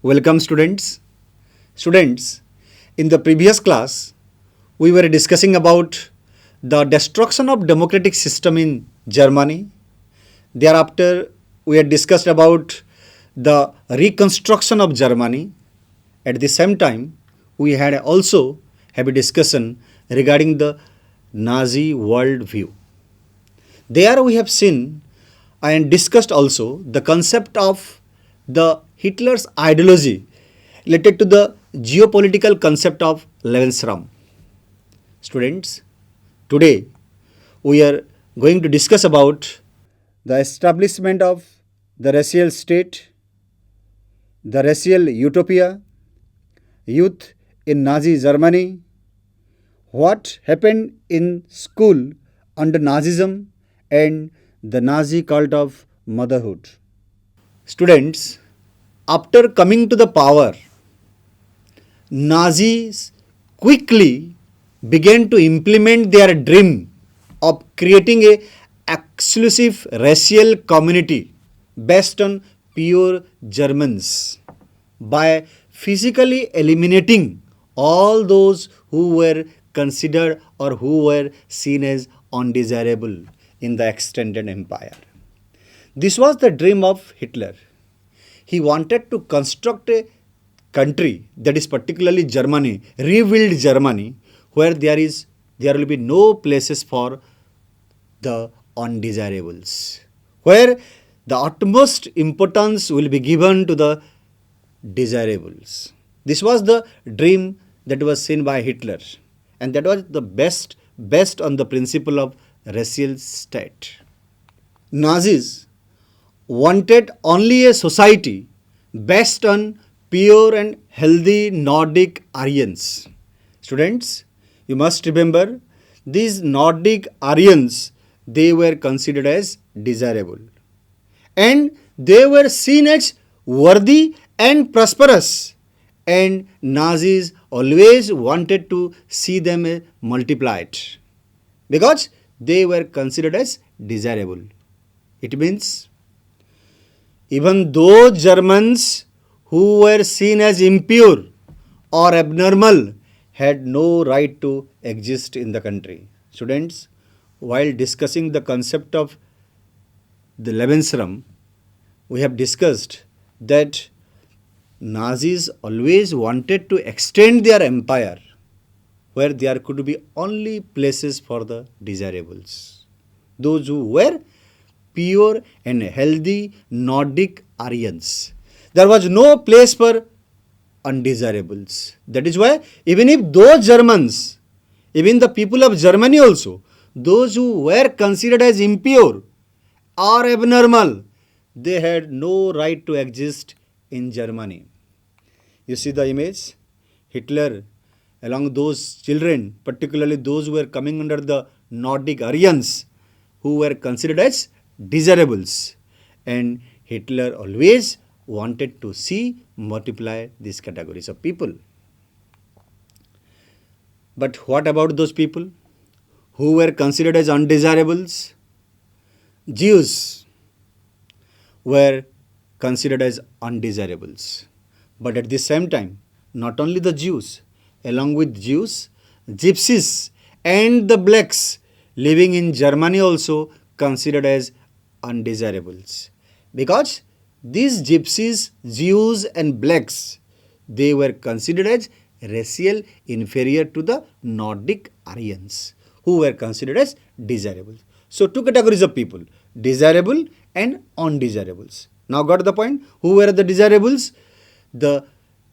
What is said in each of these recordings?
Welcome students. Students, in the previous class, we were discussing about the destruction of democratic system in Germany. Thereafter, we had discussed about the reconstruction of Germany. At the same time, we had also have a discussion regarding the Nazi world view. There we have seen and discussed also the concept of the Hitler's ideology related to the geopolitical concept of Lebensraum. Students, today we are going to discuss about the establishment of the racial state, the racial utopia, youth in Nazi Germany, what happened in school under Nazism, and the Nazi cult of motherhood. Students, after coming to the power, Nazis quickly began to implement their dream of creating a exclusive racial community based on pure Germans by physically eliminating all those who were considered or who were seen as undesirable in the extended empire. This was the dream of Hitler. He wanted to construct a country, that is particularly Germany, rebuild Germany, where there will be no places for the undesirables, where the utmost importance will be given to the desirables. This was the dream that was seen by Hitler, and that was the best on the principle of racial state. Nazis wanted only a society based on pure and healthy Nordic Aryans. Students, you must remember these Nordic Aryans, they were considered as desirable and they were seen as worthy and prosperous, and Nazis always wanted to see them multiplied because they were considered as desirable. It means even those Germans who were seen as impure or abnormal had no right to exist in the country. Students, while discussing the concept of the Lebensraum, we have discussed that Nazis always wanted to extend their empire where there could be only places for the desirables, those who were pure and healthy Nordic Aryans. There was no place for undesirables. That is why even if those Germans, even the people of Germany also, those who were considered as impure or abnormal, they had no right to exist in Germany. You see the image? Hitler, along those children, particularly those who were coming under the Nordic Aryans, who were considered as desirables, and Hitler always wanted to see multiply these categories of people. But what about those people who were considered as undesirables? Jews were considered as undesirables. But at the same time, not only the Jews, along with Jews, gypsies and the blacks living in Germany also considered as undesirables. Because these gypsies, Jews and blacks, they were considered as racial inferior to the Nordic Aryans, who were considered as desirable. So two categories of people, desirable and undesirables. Now got the point? Who were the desirables? The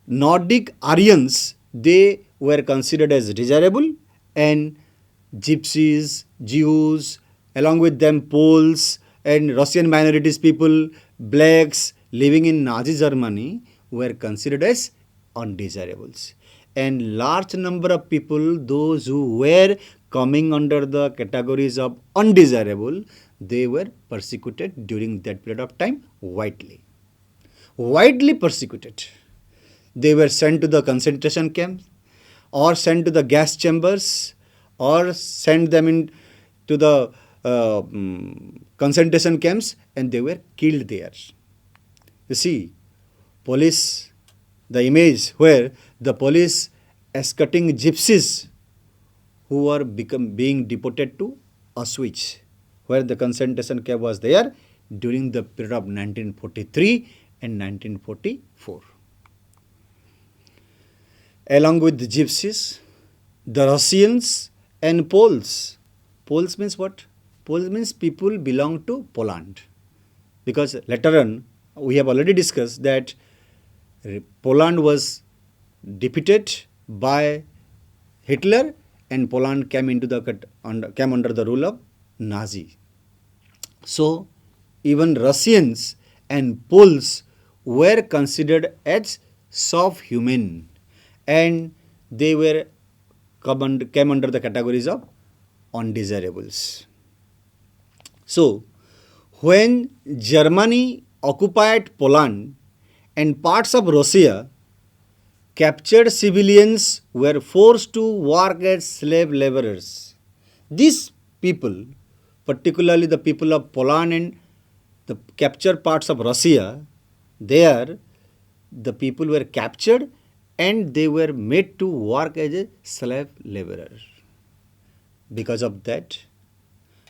Nordic Aryans, they were considered as desirable, and gypsies, Jews, along with them Poles and Russian minorities people, blacks living in Nazi Germany were considered as undesirables. And large number of people, those who were coming under the categories of undesirable, they were persecuted during that period of time widely persecuted. They were sent to the concentration camps or sent to the gas chambers or sent them into the concentration camps, and they were killed there. You see, police the image where the police escorting gypsies who were being deported to Auschwitz, where the concentration camp was there during the period of 1943 and 1944. Along with the gypsies, the Russians and Poles. Poles means what? Poles means people belong to Poland. Because later on, we have already discussed that Poland was defeated by Hitler and Poland came under the rule of Nazi. So even Russians and Poles were considered as subhuman, and they came under the categories of undesirables. So when Germany occupied Poland and parts of Russia, captured civilians were forced to work as slave laborers. These people, particularly the people of Poland and the captured parts of Russia, there the people were captured and they were made to work as a slave laborer. Because of that,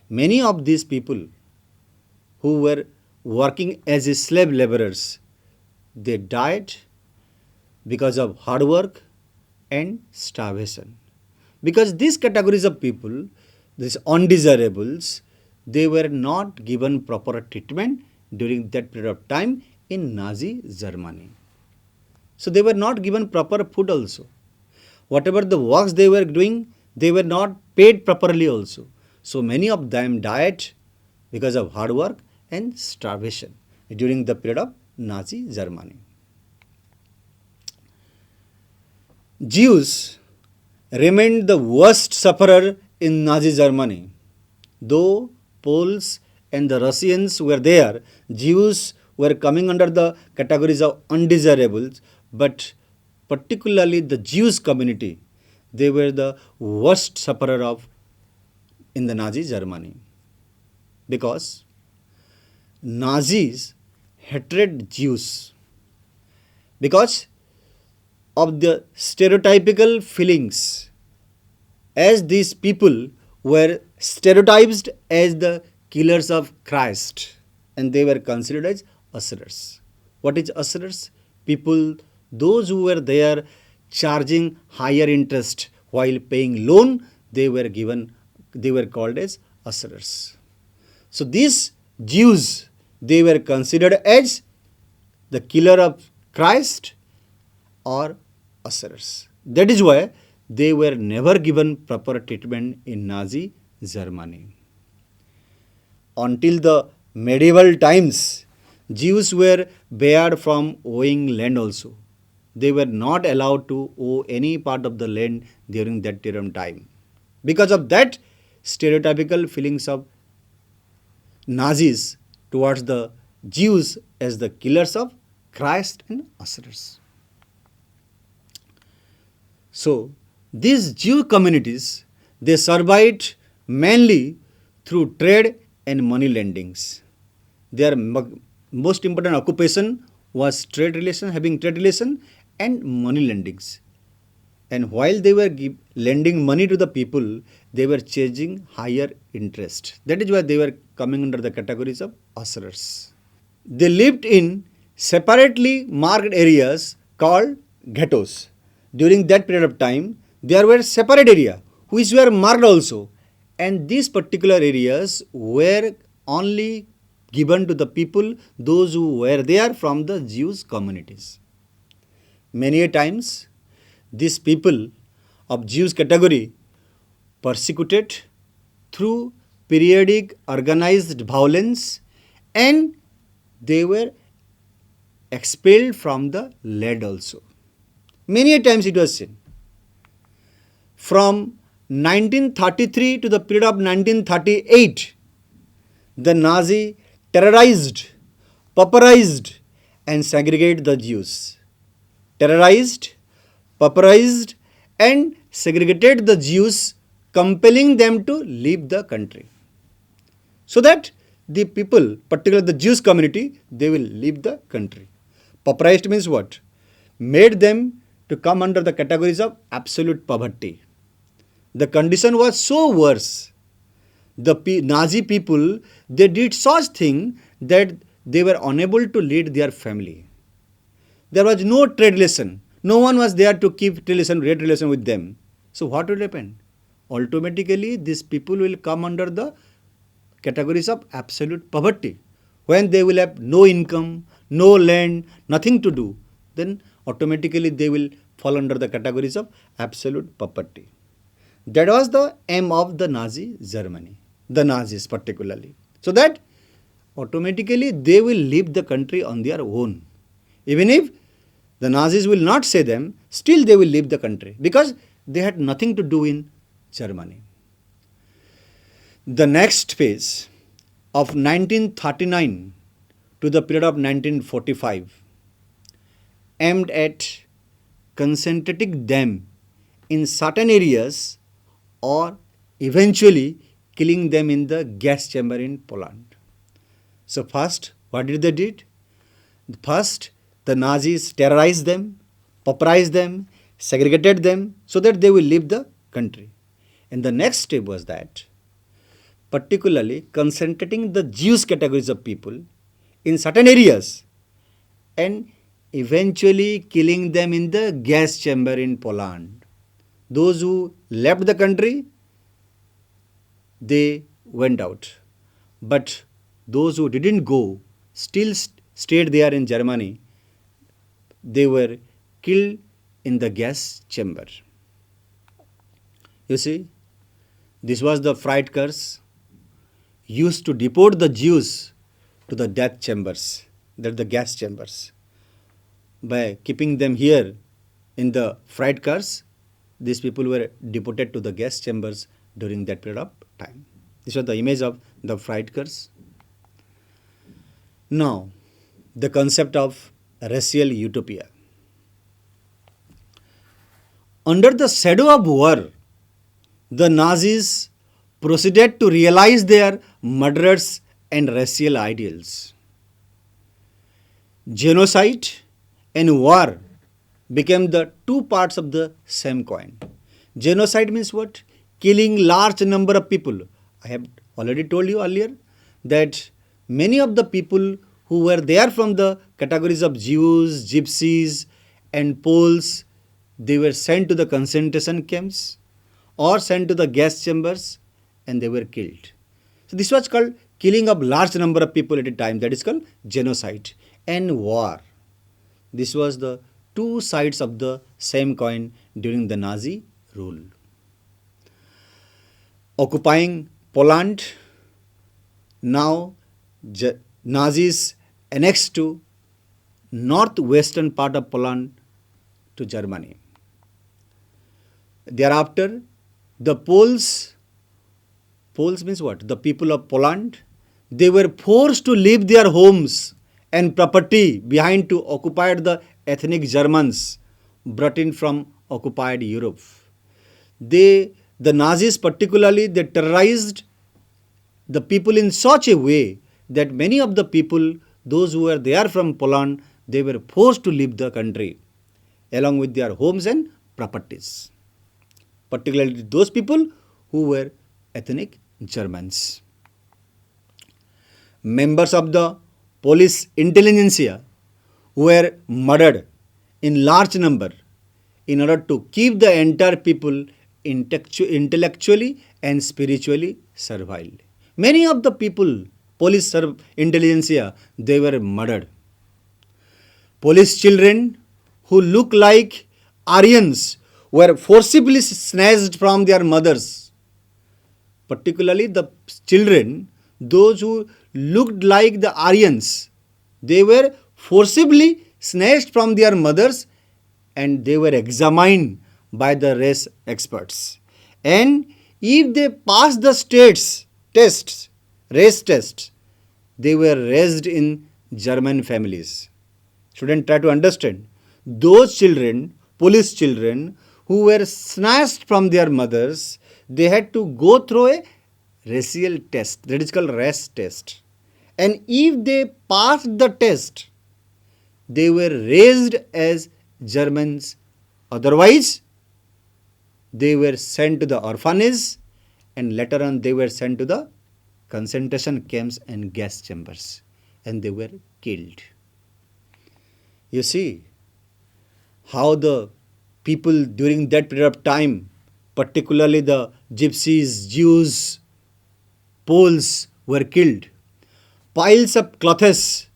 many of these people who were working as a slave laborers, they died because of hard work and starvation. Because these categories of people, these undesirables, they were not given proper treatment during that period of time in Nazi Germany. So they were not given proper food also. Whatever the works they were doing, they were not paid properly also. So many of them died because of hard work and starvation during the period of Nazi Germany. Jews remained the worst sufferer in Nazi Germany. Though Poles and the Russians were there, Jews were coming under the categories of undesirables, but particularly the Jewish community, they were the worst sufferer in the Nazi Germany. Because Nazis hated Jews because of the stereotypical feelings, as these people were stereotyped as the killers of Christ and they were considered as usurers. What is usurers? People, those who were there charging higher interest while paying loan, they were called as usurers. So these Jews, they were considered as the killer of Christ or usurers. That is why they were never given proper treatment in Nazi Germany. Until the medieval times, Jews were barred from owning land also. They were not allowed to own any part of the land during that period of time. Because of that stereotypical feelings of Nazis towards the Jews as the killers of Christ and usurers. So these Jew communities, they survived mainly through trade and money lendings. Their most important occupation was having trade relation and money lendings. And while they were lending money to the people, they were charging higher interest. That is why they were coming under the categories of usurers. They lived in separately marked areas called ghettos. During that period of time, there were separate areas which were marked also, and these particular areas were only given to the people, those who were there from the Jewish communities. Many a times, these people of Jewish category persecuted through periodic organized violence, and they were expelled from the land also. Many a times it was seen. From 1933 to the period of 1938, the Nazi terrorized, pauperized and segregated the Jews. Terrorized, pauperized and segregated the Jews, compelling them to leave the country. So that the people, particularly the Jewish community, they will leave the country. Pauperized means what? made them to come under the categories of absolute poverty. The condition was so worse. The Nazi people, they did such thing that they were unable to lead their family. There was no trade relation. No one was there to keep trade relation with them. So what will happen? Automatically, these people will come under the categories of absolute poverty. When they will have no income, no land, nothing to do, then automatically they will fall under the categories of absolute poverty. That was the aim of the Nazi Germany, the Nazis particularly. So that automatically they will leave the country on their own. Even if the Nazis will not say them, still they will leave the country because they had nothing to do in Germany. The next phase of 1939 to the period of 1945 aimed at concentrating them in certain areas or eventually killing them in the gas chamber in Poland. So first, what did they did? First, the Nazis terrorized them, pauperized them, segregated them so that they will leave the country. And the next step was that particularly concentrating the Jewish categories of people in certain areas and eventually killing them in the gas chamber in Poland. Those who left the country, they went out. But those who didn't go, still stayed there in Germany, they were killed in the gas chamber. You see, this was the fright curse used to deport the Jews to the death chambers, that the gas chambers. By keeping them here in the fright cars, these people were deported to the gas chambers during that period of time. This was the image of the fright cars. Now, the concept of racial utopia. Under the shadow of war, the Nazis proceeded to realize their murderous and racial ideals. Genocide and war became the two parts of the same coin. Genocide means what? Killing large number of people. I have already told you earlier that many of the people who were there from the categories of Jews, Gypsies and Poles, they were sent to the concentration camps or sent to the gas chambers and they were killed. So this was called killing of large number of people at a time. That is called genocide. And war. This was the two sides of the same coin during the Nazi rule. Occupying Poland, now Nazis annexed to northwestern part of Poland to Germany. Thereafter, the Poles means what? The people of Poland, they were forced to leave their homes and property behind to occupy the ethnic Germans brought in from occupied Europe. The Nazis particularly, they terrorized the people in such a way that many of the people, those who were there from Poland, they were forced to leave the country along with their homes and properties. Particularly those people who were ethnic Germans. Members of the police intelligentsia were murdered in large number in order to keep the entire people intellectually and spiritually servile. Many of the people, police intelligentsia, they were murdered. Police children who look like Aryans were forcibly snatched from their mothers. Particularly the children, those who looked like the Aryans, they were forcibly snatched from their mothers and they were examined by the race experts. And if they passed the race tests, they were raised in German families. Students, try to understand. Those children, police children, who were snatched from their mothers, they had to go through a racial test, that is called race test. And if they passed the test, they were raised as Germans. Otherwise, they were sent to the orphanage, and later on they were sent to the concentration camps and gas chambers, and they were killed. You see how the people during that period of time, particularly the gypsies, Jews, Poles, were killed. Piles of clothes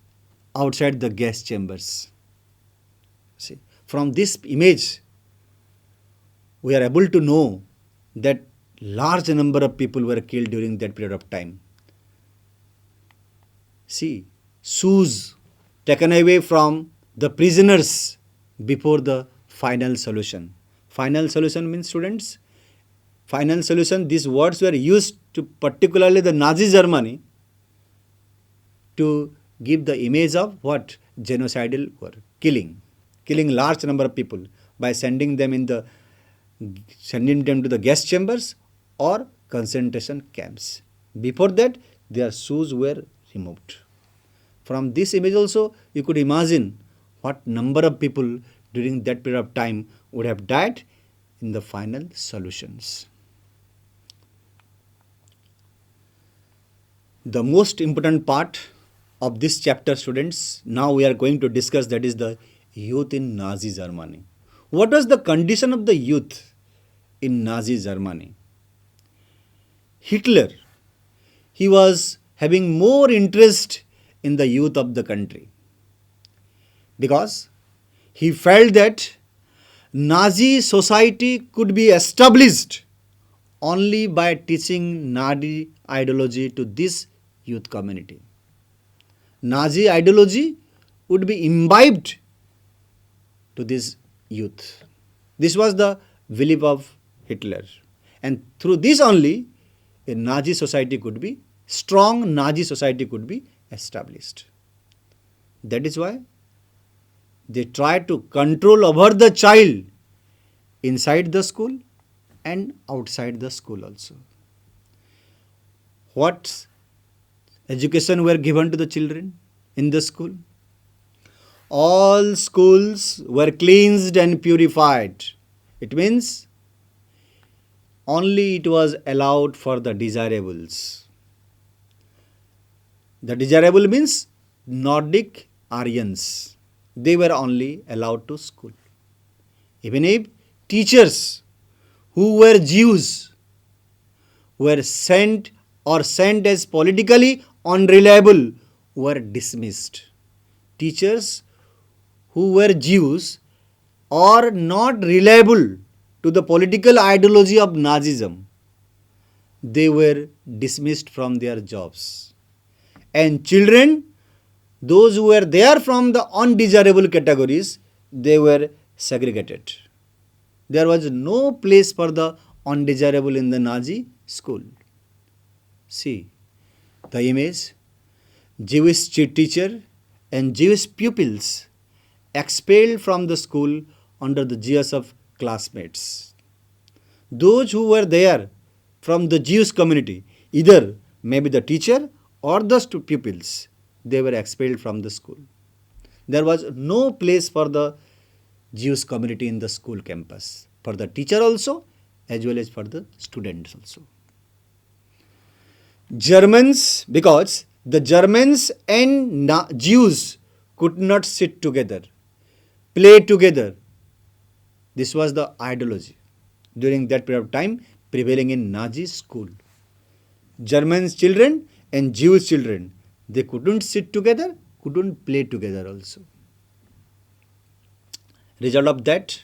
outside the gas chambers. See, from this image, we are able to know that large number of people were killed during that period of time. See, shoes taken away from the prisoners before the final solution. Final solution means, students, final solution, these words were used to particularly the Nazi Germany to give the image of what? Genocidal war, killing large number of people by sending them to the gas chambers or concentration camps. Before that, their shoes were removed. From this image also, you could imagine what number of people during that period of time would have died in the final solutions. The most important part of this chapter, students, now we are going to discuss, that is the youth in Nazi Germany. What was the condition of the youth in Nazi Germany? Hitler, he was having more interest in the youth of the country because he felt that Nazi society could be established only by teaching Nazi ideology to this youth community. Nazi ideology would be imbibed to this youth. This was the belief of Hitler. And through this only, a Nazi society could be, strong Nazi society could be established. That is why they tried to control over the child inside the school and outside the school also. What education were given to the children in the school? All schools were cleansed and purified. It means only it was allowed for the desirables. The desirable means Nordic Aryans. They were only allowed to school. Even if teachers who were Jews were sent as politically unreliable were dismissed. Teachers who were Jews or not reliable to the political ideology of Nazism, they were dismissed from their jobs. And children, those who were there from the undesirable categories, they were segregated. There was no place for the undesirable in the Nazi school. See the image. Jewish teacher and Jewish pupils expelled from the school under the jeers of classmates. Those who were there from the Jewish community, either maybe the teacher or the pupils, they were expelled from the school. There was no place for the Jewish community in the school campus, for the teacher also as well as for the students also. Germans, because the Germans and Jews could not sit together, play together. This was the ideology during that period of time prevailing in Nazi school. German children and Jewish children, they couldn't sit together, couldn't play together also. Result of that,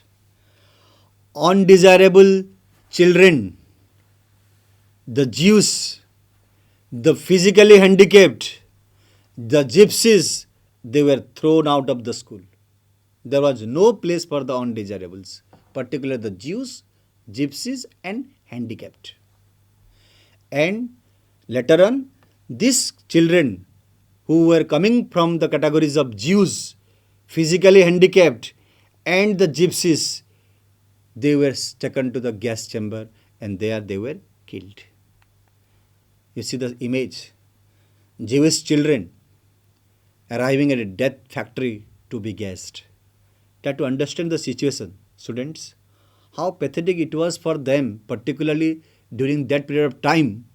undesirable children, the Jews, the physically handicapped, the gypsies, they were thrown out of the school. There was no place for the undesirables, particularly the Jews, gypsies and handicapped. And later on, these children who were coming from the categories of Jews, physically handicapped and the gypsies, they were taken to the gas chamber and there they were killed. You see the image. Jewish children arriving at a death factory to be gassed. Try to understand the situation, students, how pathetic it was for them, particularly during that period of time,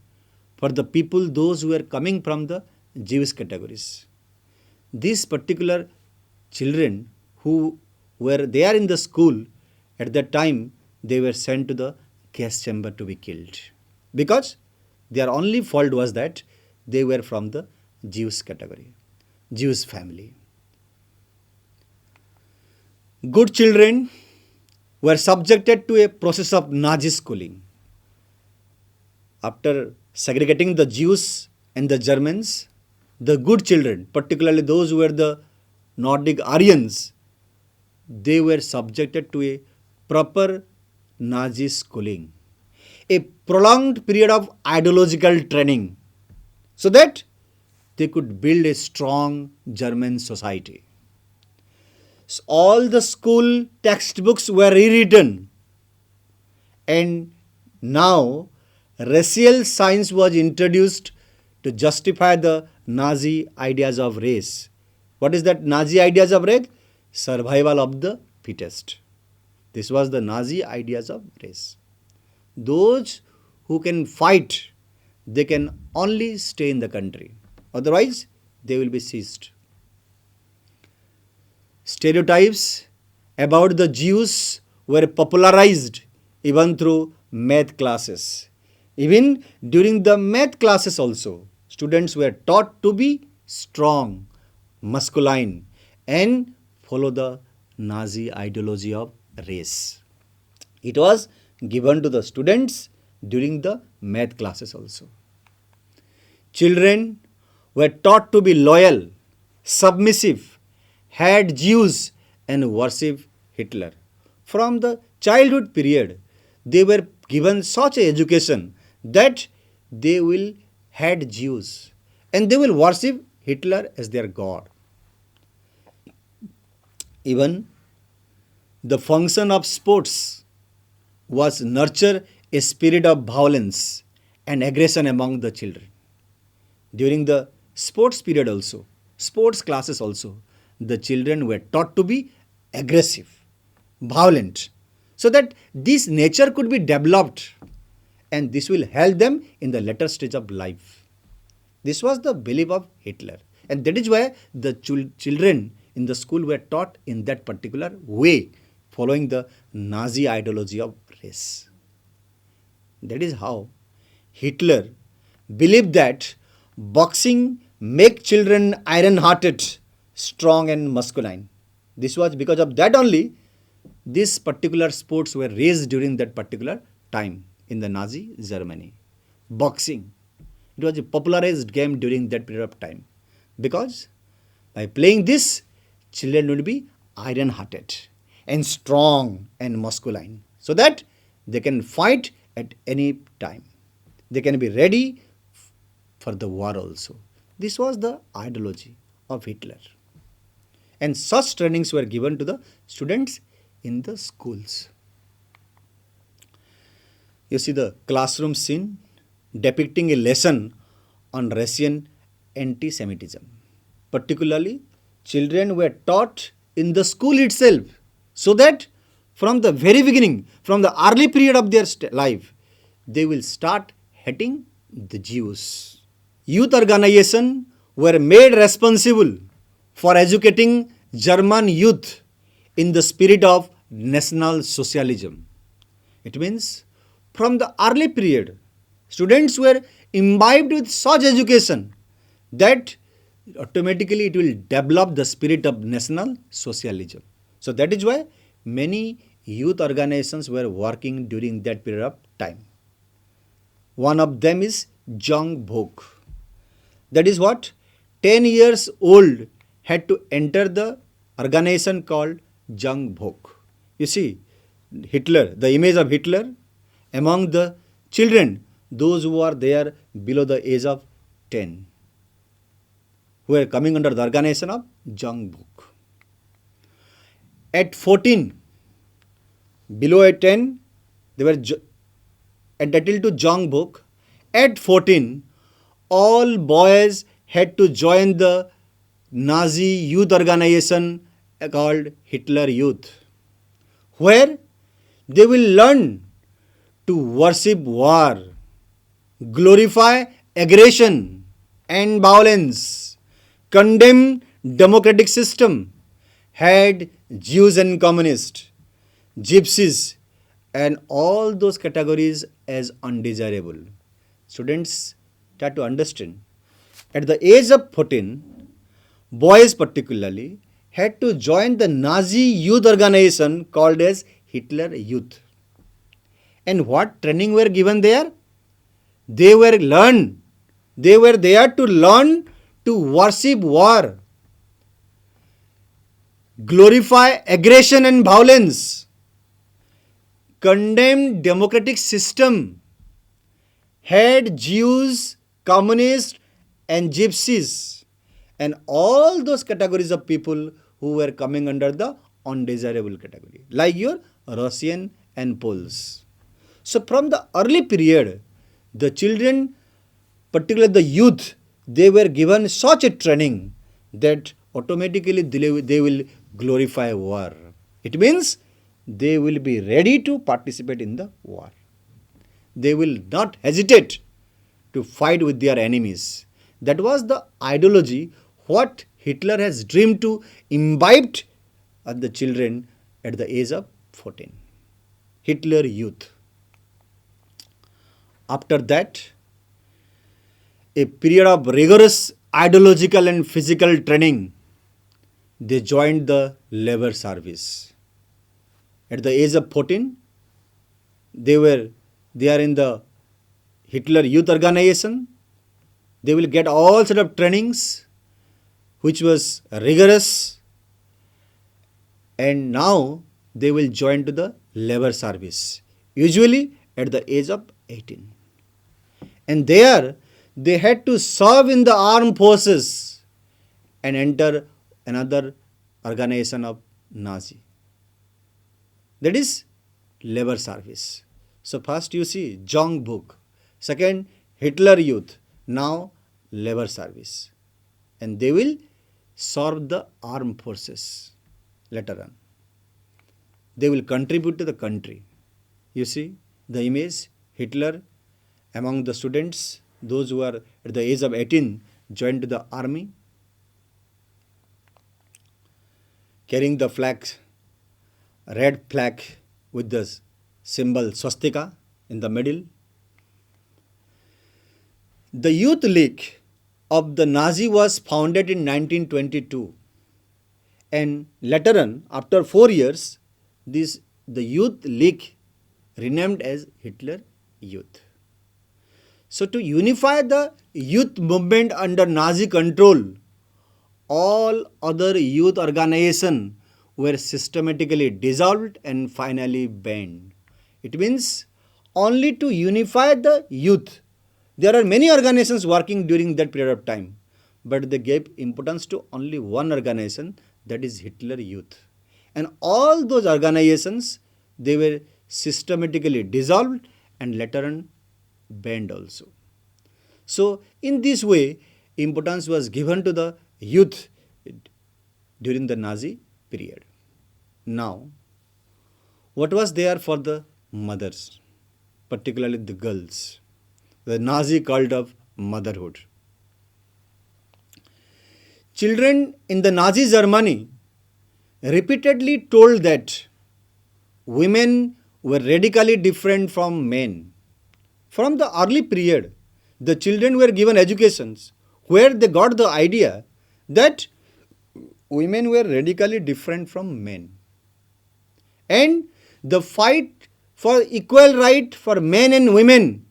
for the people, those who were coming from the Jewish categories. These particular children who were there in the school at that time, they were sent to the gas chamber to be killed because their only fault was that they were from the Jewish category, Jewish family. Good children were subjected to a process of Nazi schooling. After segregating the Jews and the Germans, the good children, particularly those who were the Nordic Aryans, they were subjected to a proper Nazi schooling, a prolonged period of ideological training, so that they could build a strong German society. So all the school textbooks were rewritten, and now racial science was introduced to justify the Nazi ideas of race. What is that Nazi ideas of race? Survival of the fittest. This was the Nazi ideas of race. Those who can fight, they can only stay in the country. Otherwise, they will be seized. Stereotypes about the Jews were popularized even through math classes. Even during the math classes also, students were taught to be strong, masculine, and follow the Nazi ideology of race. It was given to the students during the math classes also. Children were taught to be loyal, submissive, hate Jews, and worship Hitler. From the childhood period, they were given such an education that they will hate Jews and they will worship Hitler as their God. Even the function of sports was nurture a spirit of violence and aggression among the children. During the sports period also, sports classes also, the children were taught to be aggressive, violent, so that this nature could be developed and this will help them in the later stage of life. This was the belief of Hitler, and that is why the children in the school were taught in that particular way, following the Nazi ideology of race. That is how Hitler believed that boxing make children iron-hearted, strong and masculine. This was because of that only these particular sports were raised during that particular time in the Nazi Germany. Boxing. It was a popularized game during that period of time because by playing this, children would be iron-hearted and strong and masculine so that they can fight at any time. They can be ready for the war also. This was the ideology of Hitler. And such trainings were given to the students in the schools. You see the classroom scene depicting a lesson on Russian anti-Semitism. Particularly, children were taught in the school itself so that from the very beginning, from the early period of their life, they will start hating the Jews. Youth organizations were made responsible for educating German youth in the spirit of National Socialism. It means from the early period, students were imbibed with such education that automatically it will develop the spirit of National Socialism. So that is why many youth organizations were working during that period of time. One of them is Young Volk. That is what 10 years old had to enter the organization called Young Volk. You see, Hitler, the image of Hitler among the children, those who are there below the age of 10, who are coming under the organization of Young Volk. At 14, below at 10, they were entitled to Young Volk. At 14, all boys had to join the Nazi youth organization called Hitler Youth, where they will learn to worship war, glorify aggression and violence, condemn democratic system, had Jews and communists, gypsies, and all those categories as undesirable. Students try to understand. At the age of 14, boys particularly had to join the Nazi youth organization called as Hitler Youth. And what training were given there? They were learned. They were there to learn to worship war, glorify aggression and violence, condemn democratic system, had Jews, communists, and gypsies, and all those categories of people who were coming under the undesirable category, like your Russian and Poles. So from the early period, the children, particularly the youth, they were given such a training that automatically they will glorify war. It means they will be ready to participate in the war. They will not hesitate to fight with their enemies. That was the ideology what Hitler has dreamed to imbibe at the children at the age of 14. Hitler Youth. After that, a period of rigorous ideological and physical training, they joined the labor service. At the age of 14, they are in the Hitler Youth Organization. They will get all sort of trainings which was rigorous, and now they will join to the labor service, usually at the age of 18. And there they had to serve in the armed forces and enter another organization of Nazi. That is labor service. So first you see Jung book, second Hitler Youth, now labor service. And they will serve the armed forces later on. They will contribute to the country. You see the image, Hitler among the students, those who are at the age of 18 joined to the army, carrying the flag, red flag with the symbol swastika in the middle. The Youth League of the Nazi was founded in 1922, and later on, after 4 years, the Youth League renamed as Hitler Youth. So to unify the youth movement under Nazi control, all other youth organizations were systematically dissolved and finally banned. It means only to unify the youth. There are many organizations working during that period of time, but they gave importance to only one organization, that is Hitler Youth. And all those organizations, they were systematically dissolved and later on banned also. So in this way, importance was given to the youth during the Nazi period. Now, what was there for the mothers, particularly the girls? The Nazi cult of motherhood. Children in the Nazi Germany repeatedly told that women were radically different from men. From the early period, the children were given educations where they got the idea that women were radically different from men. And the fight for equal right for men and women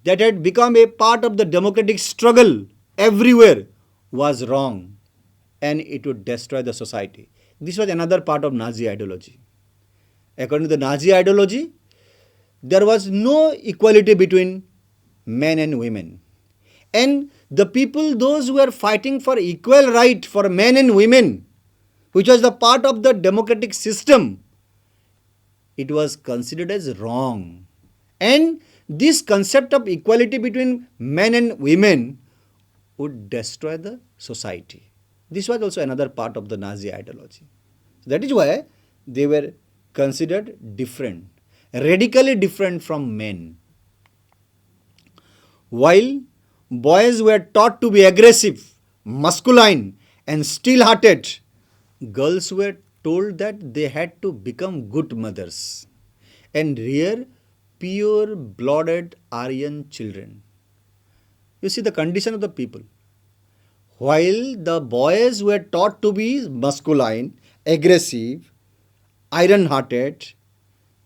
that had become a part of the democratic struggle everywhere was wrong, and it would destroy the society. This was another part of Nazi ideology. According to the Nazi ideology, there was no equality between men and women. And the people, those who were fighting for equal right for men and women, which was the part of the democratic system, it was considered as wrong. And this concept of equality between men and women would destroy the society. This was also another part of the Nazi ideology. That is why they were considered different, radically different from men. While boys were taught to be aggressive, masculine, and steel hearted, girls were told that they had to become good mothers and rear pure blooded Aryan children. You see the condition of the people. While the boys were taught to be masculine, aggressive, iron hearted,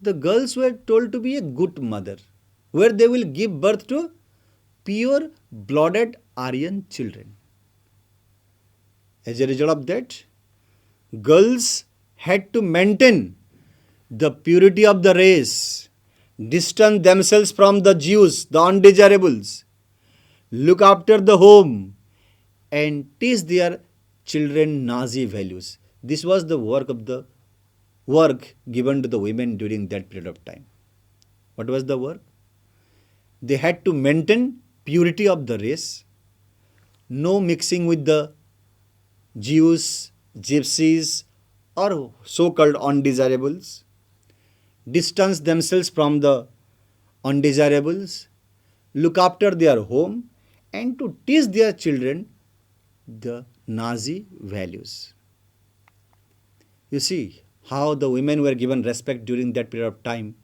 the girls were told to be a good mother, where they will give birth to pure blooded Aryan children. As a result of that, girls had to maintain the purity of the race, distance themselves from the Jews, the undesirables, look after the home, and teach their children Nazi values. This was the work given to the women during that period of time. What was the work? They had to maintain purity of the race, no mixing with the Jews, gypsies, or so-called undesirables, distance themselves from the undesirables, look after their home, and to teach their children the Nazi values. You see how the women were given respect during that period of time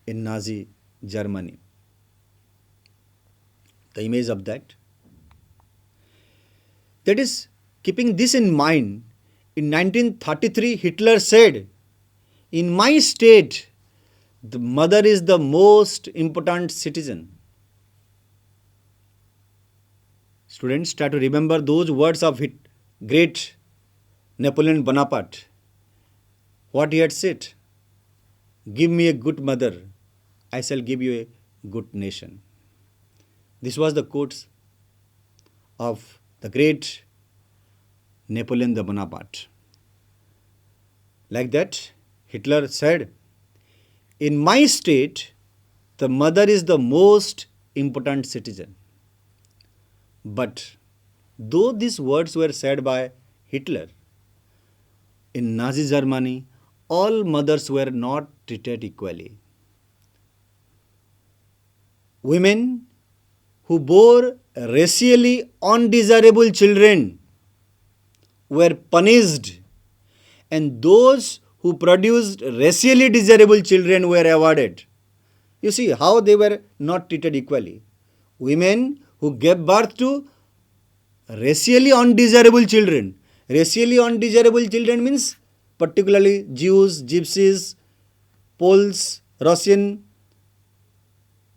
in Nazi Germany. The image of that. That is, keeping this in mind, in 1933 Hitler said, "In my state, the mother is the most important citizen." Students, try to remember those words of great Napoleon Bonaparte. What he had said, "Give me a good mother, I shall give you a good nation." This was the quotes of the great Napoleon Bonaparte. Like that, Hitler said, "In my state, the mother is the most important citizen." But though these words were said by Hitler, in Nazi Germany, all mothers were not treated equally. Women who bore racially undesirable children were punished, and those who produced racially desirable children were awarded. You see how they were not treated equally. Women who gave birth to racially undesirable children. Racially undesirable children means particularly Jews, Gypsies, Poles, Russian,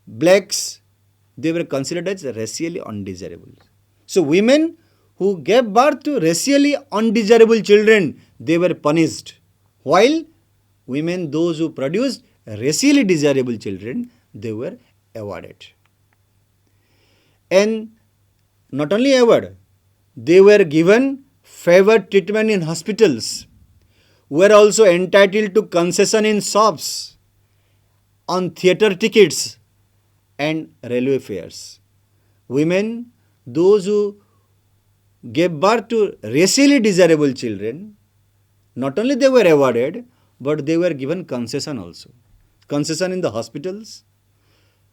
blacks, they were considered as racially undesirable. So women who gave birth to racially undesirable children, they were punished. While women, those who produced racially desirable children, they were awarded. And not only award, they were given favored treatment in hospitals, were also entitled to concession in shops, on theatre tickets and railway fares. Women, those who gave birth to racially desirable children, not only they were awarded, but they were given concession also. Concession in the hospitals,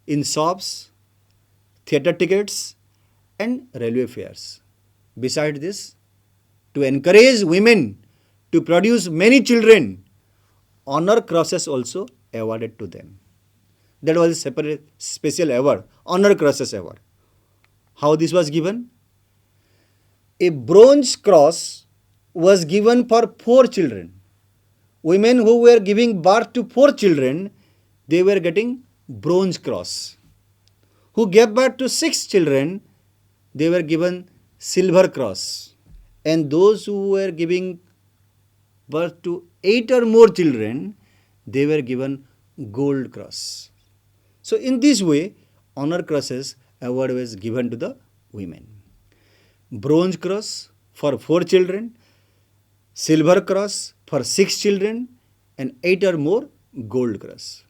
in shops, theatre tickets and railway fares. Besides this, to encourage women to produce many children, honor crosses also awarded to them. That was a separate special award, honor crosses award. How this was given? A bronze cross was given for 4 children. Women who were giving birth to 4 children, they were getting bronze cross. Who gave birth to 6 children, they were given silver cross. And those who were giving birth to 8 or more children, they were given gold cross. So in this way, honor crosses award was given to the women. Bronze cross for 4 children, silver cross for 6 children, and 8 or more gold cross.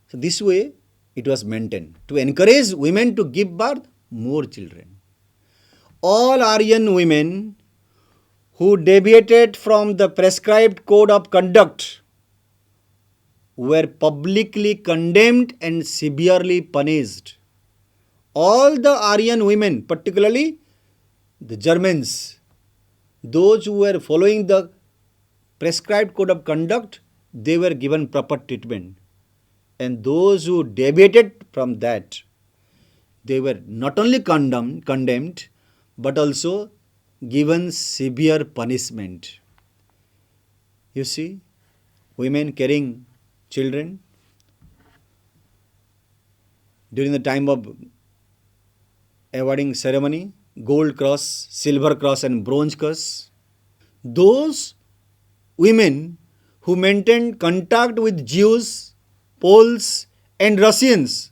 So this way it was maintained to encourage women to give birth more children. All Aryan women who deviated from the prescribed code of conduct were publicly condemned and severely punished. All the Aryan women, particularly the Germans, those who were following the prescribed code of conduct, they were given proper treatment. And those who deviated from that, they were not only condemned but also given severe punishment. You see, women carrying children during the time of awarding ceremony, gold cross, silver cross and bronze cross. Those women who maintained contact with Jews, Poles and Russians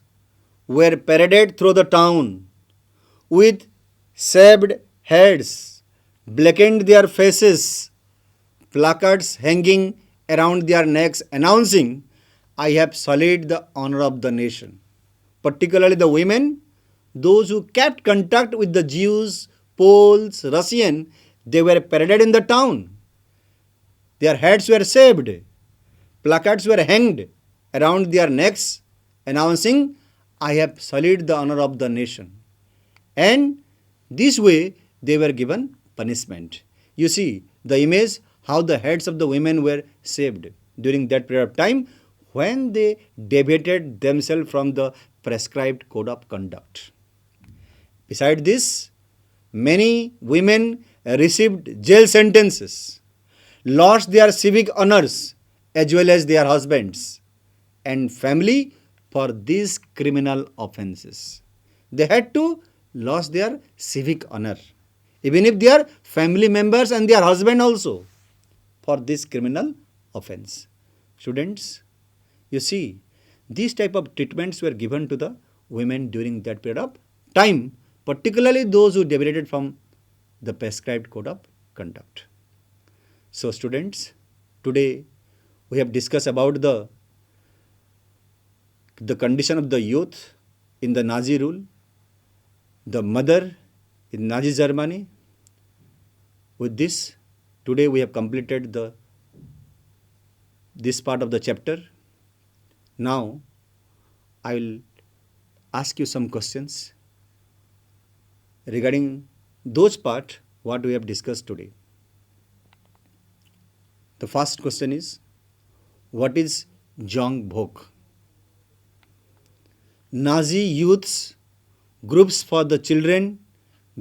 were paraded through the town with shaved heads, blackened their faces, placards hanging around their necks announcing, "I have sullied the honor of the nation." Particularly the women, those who kept contact with the Jews, Poles, Russian, they were paraded in the town. Their heads were shaved, placards were hanged around their necks announcing, "I have sullied the honor of the nation." And this way they were given punishment. You see the image how the heads of the women were shaved during that period of time when they deviated themselves from the prescribed code of conduct. Besides this, many women received jail sentences, lost their civic honors as well as their husbands and family for these criminal offenses. They had to lose their civic honor, even if they are family members and their husband also, for this criminal offense. Students, you see, these type of treatments were given to the women during that period of time, particularly those who deviated from the prescribed code of conduct. So students, today we have discussed about the condition of the youth in the Nazi rule, the mother in Nazi Germany. With this, today we have completed this part of the chapter. Now, I will ask you some questions regarding those part what we have discussed today. The first question is, what is Jongbok? Nazi youths groups for the children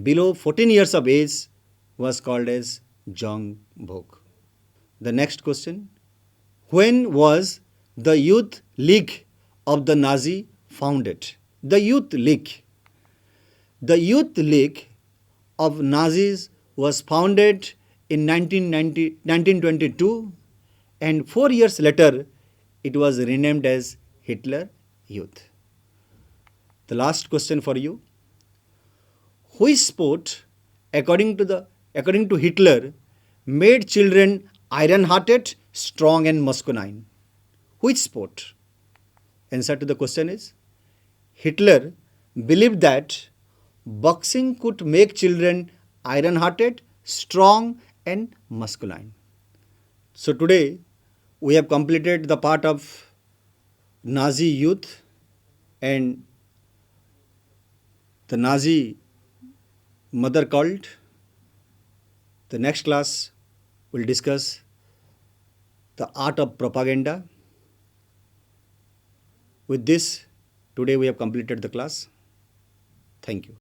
below 14 years of age was called as Jongbok. The next question, when was the Youth League of the Nazi founded? The Youth League. The Youth League of Nazis was founded in 1922 and 4 years later it was renamed as Hitler Youth. The last question for you, which sport according to Hitler made children iron-hearted, strong and masculine? Which sport? Answer to the question is, Hitler believed that boxing could make children iron-hearted, strong and masculine. So today we have completed the part of Nazi youth and the Nazi mother cult. The next class will discuss the art of propaganda. With this, today we have completed the class. Thank you.